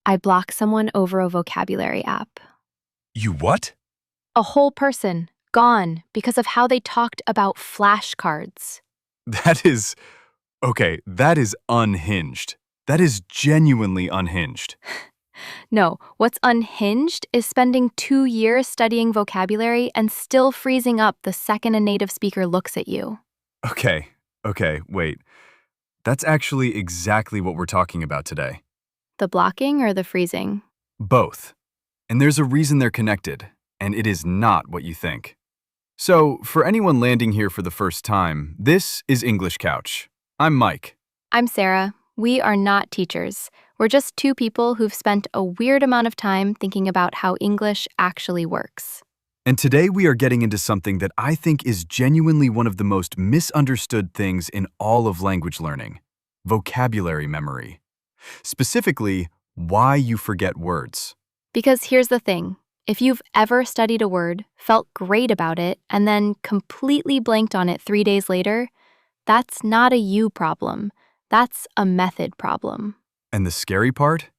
I block someone over a vocabulary app. You what? A whole person, gone, because of how they talked about flashcards. That is... Okay, that is unhinged. That is genuinely unhinged. No, what's unhinged is spending 2 years studying vocabulary and still freezing up the second a native speaker looks at you. Okay, wait. That's actually exactly what we're talking about today. The blocking or the freezing? Both. And there's a reason they're connected, and it is not what you think. So, for anyone landing here for the first time, this is English Couch. I'm Mike. I'm Sarah. We are not teachers. We're just two people who've spent a weird amount of time thinking about how English actually works. And today we are getting into something that I think is genuinely one of the most misunderstood things in all of language learning: vocabulary memory. Specifically, why you forget words. Because here's the thing. If you've ever studied a word, felt great about it, and then completely blanked on it 3 days later, that's not a you problem. That's a method problem. And the scary part?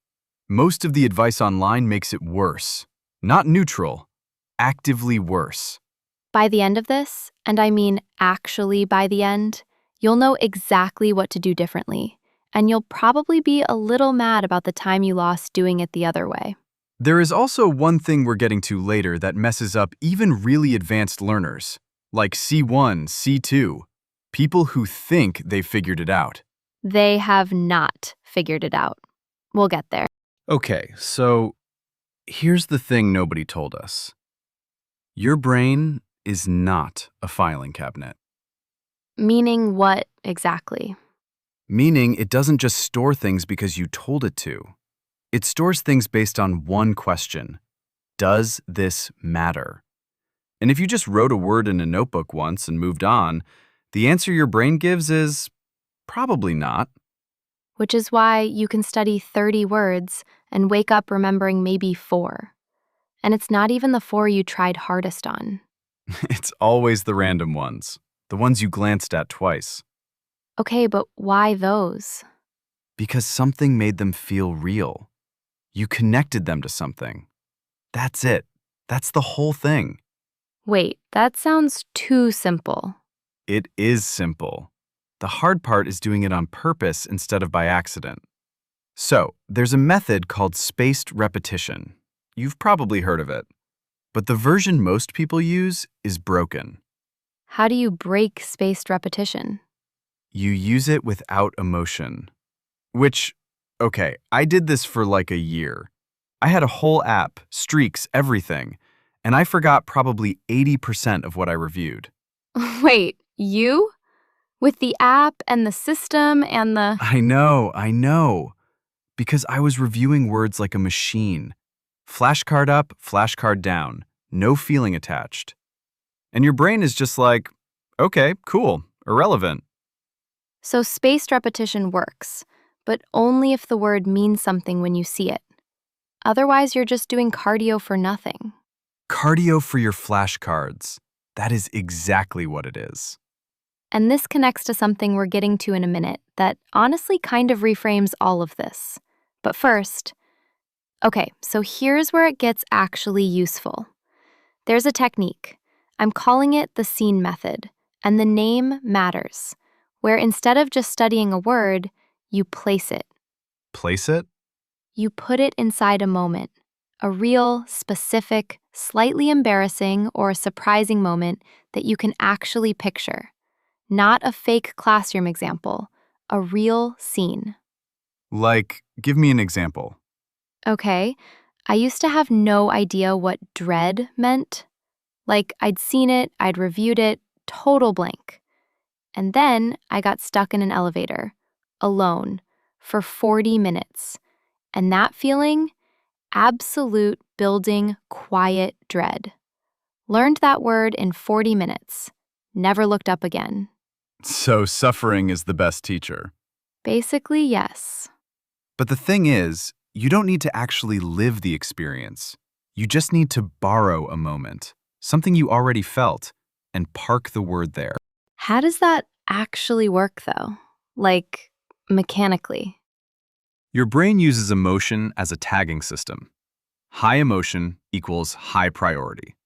Most of the advice online makes it worse. Not neutral, actively worse. By the end of this, and I mean actually by the end, you'll know exactly what to do differently, and you'll probably be a little mad about the time you lost doing it the other way. There is also one thing we're getting to later that messes up even really advanced learners, like C1, C2, people who think they've figured it out. They have not figured it out. We'll get there. Okay, so here's the thing nobody told us. Your brain is not a filing cabinet. Meaning what exactly? Meaning it doesn't just store things because you told it to. It stores things based on one question. Does this matter? And if you just wrote a word in a notebook once and moved on, the answer your brain gives is probably not. Which is why you can study 30 words and wake up remembering maybe 4. And it's not even the 4 you tried hardest on. It's always the random ones, the ones you glanced at twice. Okay, but why those? Because something made them feel real. You connected them to something. That's it. That's the whole thing. Wait, that sounds too simple. It is simple. The hard part is doing it on purpose instead of by accident. So, there's a method called spaced repetition. You've probably heard of it. But the version most people use is broken. How do you break spaced repetition? You use it without emotion. Which, okay, I did this for like a year. I had a whole app, streaks, everything, and I forgot probably 80% of what I reviewed. Wait, you? With the app and the system and the... I know. Because I was reviewing words like a machine. Flashcard up, flashcard down. No feeling attached. And your brain is just like, okay, cool, irrelevant. So spaced repetition works, but only if the word means something when you see it. Otherwise, you're just doing cardio for nothing. Cardio for your flashcards. That is exactly what it is. And this connects to something we're getting to in a minute that honestly kind of reframes all of this. But first, okay, so here's where it gets actually useful. There's a technique. I'm calling it the scene method, and the name matters, where instead of just studying a word, you place it. Place it? You put it inside a moment, a real, specific, slightly embarrassing or surprising moment that you can actually picture. Not a fake classroom example, a real scene. Like, give me an example. Okay, I used to have no idea what dread meant. Like, I'd seen it, I'd reviewed it, total blank. And then I got stuck in an elevator, alone, for 40 minutes. And that feeling, absolute building quiet dread. Learned that word in 40 minutes. Never looked up again. So suffering is the best teacher. Basically, yes. But the thing is, you don't need to actually live the experience. You just need to borrow a moment, something you already felt, and park the word there. How does that actually work, though? Like, mechanically? Your brain uses emotion as a tagging system. High emotion equals high priority.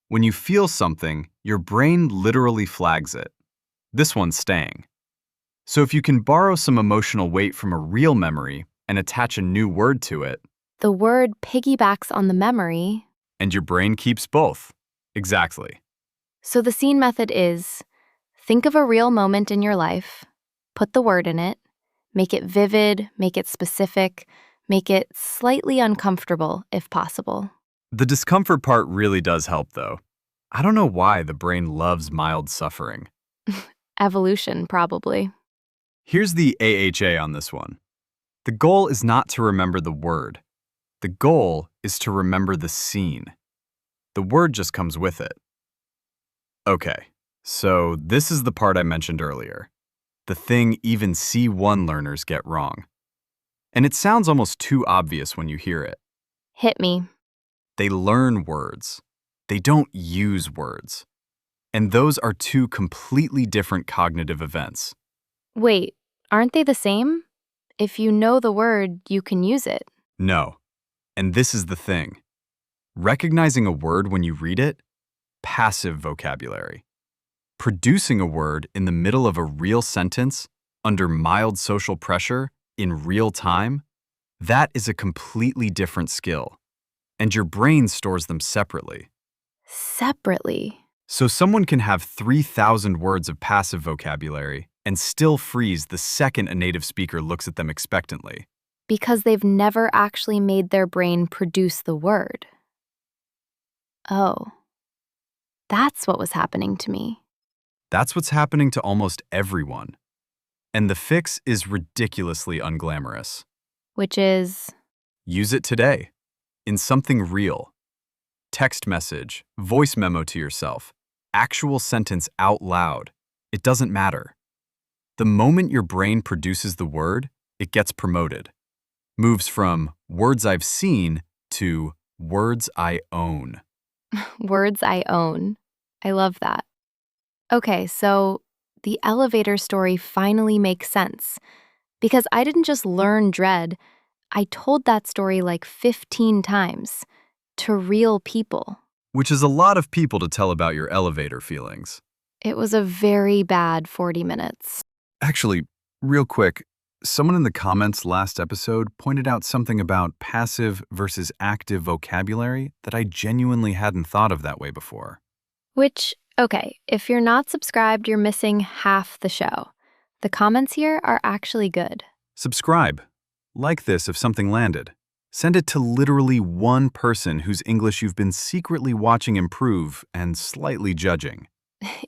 When you feel something, your brain literally flags it. This one's staying. So if you can borrow some emotional weight from a real memory and attach a new word to it, The word piggybacks on the memory. and your brain keeps both. Exactly. So the scene method is think of a real moment in your life, put the word in it, make it vivid, make it specific, make it slightly uncomfortable if possible. The discomfort part really does help, though. I don't know why the brain loves mild suffering. Evolution, probably. Here's the AHA on this one. The goal is not to remember the word. The goal is to remember the scene. The word just comes with it. Okay, so this is the part I mentioned earlier. The thing even C1 learners get wrong. And it sounds almost too obvious when you hear it. Hit me. They learn words. They don't use words. And those are two completely different cognitive events. Wait, aren't they the same? If you know the word, you can use it. No. And this is the thing. Recognizing a word when you read it, passive vocabulary. Producing a word in the middle of a real sentence, under mild social pressure, in real time, that is a completely different skill. And your brain stores them separately. Separately. So someone can have 3,000 words of passive vocabulary and still freeze the second a native speaker looks at them expectantly. Because they've never actually made their brain produce the word. Oh, that's what was happening to me. That's what's happening to almost everyone. And the fix is ridiculously unglamorous. Which is, Use it today, in something real. Text message, voice memo to yourself, actual sentence out loud. It doesn't matter. The moment your brain produces the word, it gets promoted. Moves from words I've seen to words I own. words I own. I love that. Okay, so the elevator story finally makes sense. Because I didn't just learn dread, I told that story like 15 times to real people. Which is a lot of people to tell about your elevator feelings. It was a very bad 40 minutes. Actually, real quick, someone in the comments last episode pointed out something about passive versus active vocabulary that I genuinely hadn't thought of that way before. Which, okay, if you're not subscribed, you're missing half the show. The comments here are actually good. Subscribe. Like this if something landed. Send it to literally one person whose English you've been secretly watching improve and slightly judging.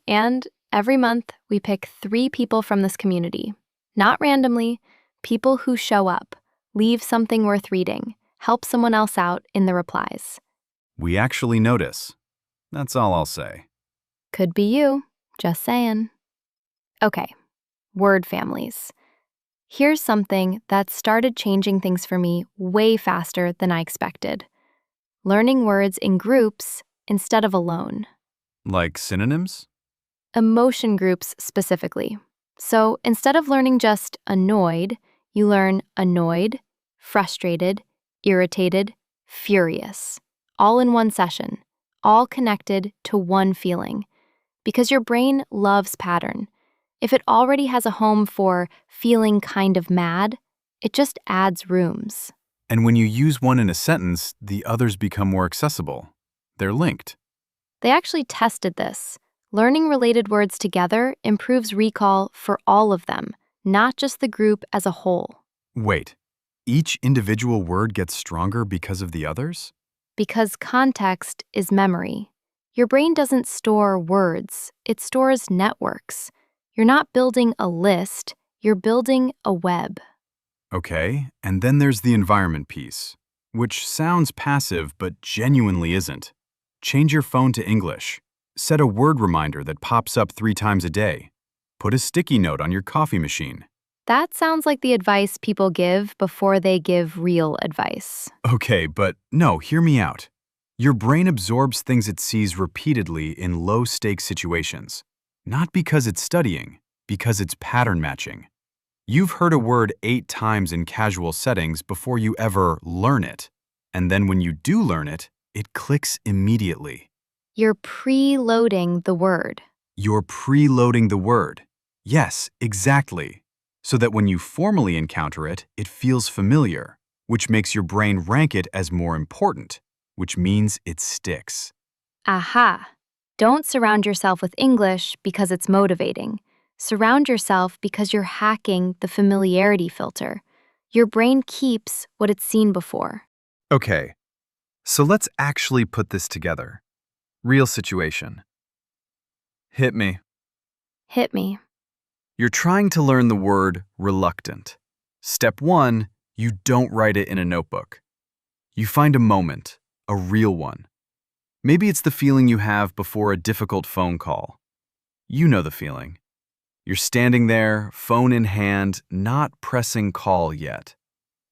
And every month, we pick 3 people from this community. Not randomly, people who show up, leave something worth reading, help someone else out in the replies. We actually notice. That's all I'll say. Could be you, just saying. Okay, word families. Here's something that started changing things for me way faster than I expected. Learning words in groups instead of alone. Like synonyms? Emotion groups specifically. So instead of learning just annoyed, you learn annoyed, frustrated, irritated, furious, all in one session, all connected to one feeling. Because your brain loves pattern. If it already has a home for feeling kind of mad, it just adds rooms. And when you use one in a sentence, the others become more accessible. They're linked. They actually tested this. Learning related words together improves recall for all of them, not just the group as a whole. Wait, each individual word gets stronger because of the others? Because context is memory. Your brain doesn't store words, it stores networks. You're not building a list, you're building a web. Okay, and then there's the environment piece, which sounds passive but genuinely isn't. Change your phone to English. Set a word reminder that pops up 3 times a day. Put a sticky note on your coffee machine. That sounds like the advice people give before they give real advice. Okay, but no, hear me out. Your brain absorbs things it sees repeatedly in low-stakes situations. Not because it's studying, because it's pattern matching. You've heard a word 8 times in casual settings before you ever learn it. And then when you do learn it, it clicks immediately. You're preloading the word. You're preloading the word. Yes, exactly. So that when you formally encounter it, it feels familiar, which makes your brain rank it as more important, which means it sticks. Aha! Don't surround yourself with English because it's motivating. Surround yourself because you're hacking the familiarity filter. Your brain keeps what it's seen before. Okay, so let's actually put this together. Real situation. Hit me. Hit me. You're trying to learn the word reluctant. Step 1, you don't write it in a notebook. You find a moment, a real one. Maybe it's the feeling you have before a difficult phone call. You know the feeling. You're standing there, phone in hand, not pressing call yet.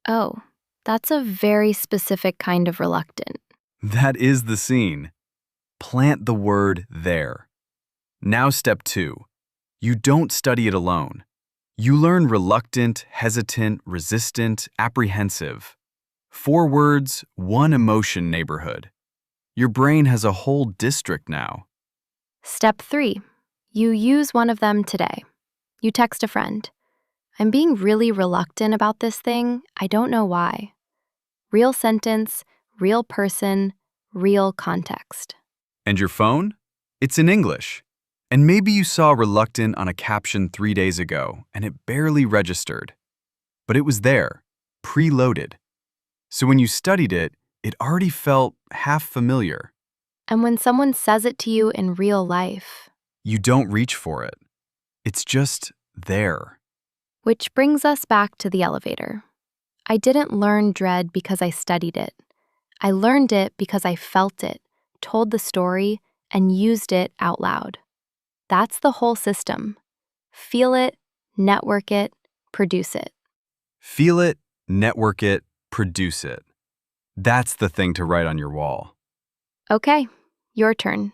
Oh, that's a very specific kind of reluctant. That is the scene. Plant the word there. Now step 2. You don't study it alone. You learn reluctant, hesitant, resistant, apprehensive. 4 words, 1 emotion neighborhood. Your brain has a whole district now. Step 3. You use one of them today. You text a friend. I'm being really reluctant about this thing. I don't know why. Real sentence, real person, real context. And your phone? It's in English. And maybe you saw reluctant on a caption 3 days ago and it barely registered. But it was there, preloaded. So when you studied it, it already felt half familiar. And when someone says it to you in real life, You don't reach for it. It's just there. which brings us back to the elevator. I didn't learn dread because I studied it. I learned it because I felt it, told the story, and used it out loud. That's the whole system. Feel it, network it, produce it. Feel it, network it, produce it. That's the thing to write on your wall. Okay, your turn.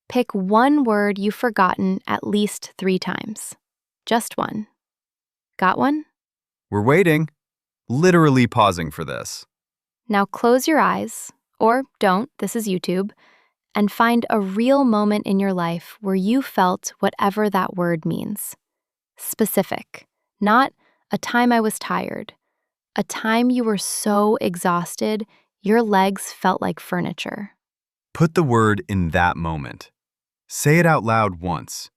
Pick one word you've forgotten at least 3 times. Just one. Got one? We're waiting. Literally pausing for this. Now close your eyes, or don't, this is YouTube, and find a real moment in your life where you felt whatever that word means. Specific, not a time I was tired, a time you were so exhausted your legs felt like furniture. Put the word in that moment. Say it out loud once.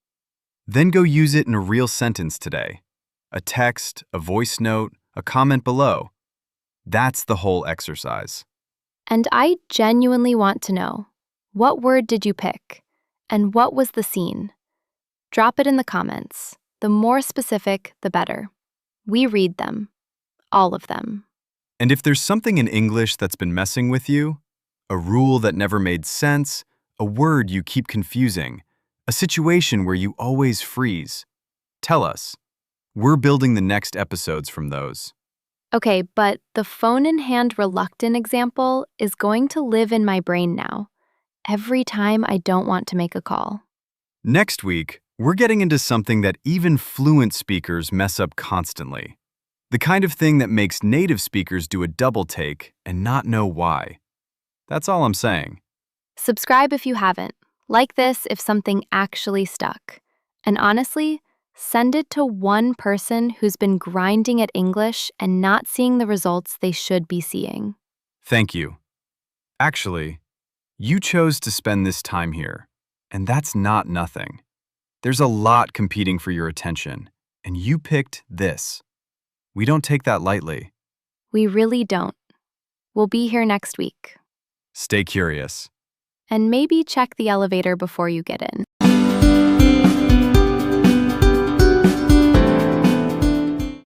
Then go use it in a real sentence today. A text, a voice note, a comment below. That's the whole exercise. And I genuinely want to know, what word did you pick? And what was the scene? Drop it in the comments. The more specific, the better. We read them. All of them. And if there's something in English that's been messing with you, a rule that never made sense, a word you keep confusing, a situation where you always freeze, tell us. We're building the next episodes from those. Okay, but the phone in hand reluctant example is going to live in my brain now. Every time I don't want to make a call. Next week, we're getting into something that even fluent speakers mess up constantly. The kind of thing that makes native speakers do a double take and not know why. That's all I'm saying. Subscribe if you haven't. Like this if something actually stuck. And honestly, send it to one person who's been grinding at English and not seeing the results they should be seeing. Thank you. Actually, you chose to spend this time here, and that's not nothing. There's a lot competing for your attention, and you picked this. We don't take that lightly. We really don't. We'll be here next week. Stay curious. And maybe check the elevator before you get in.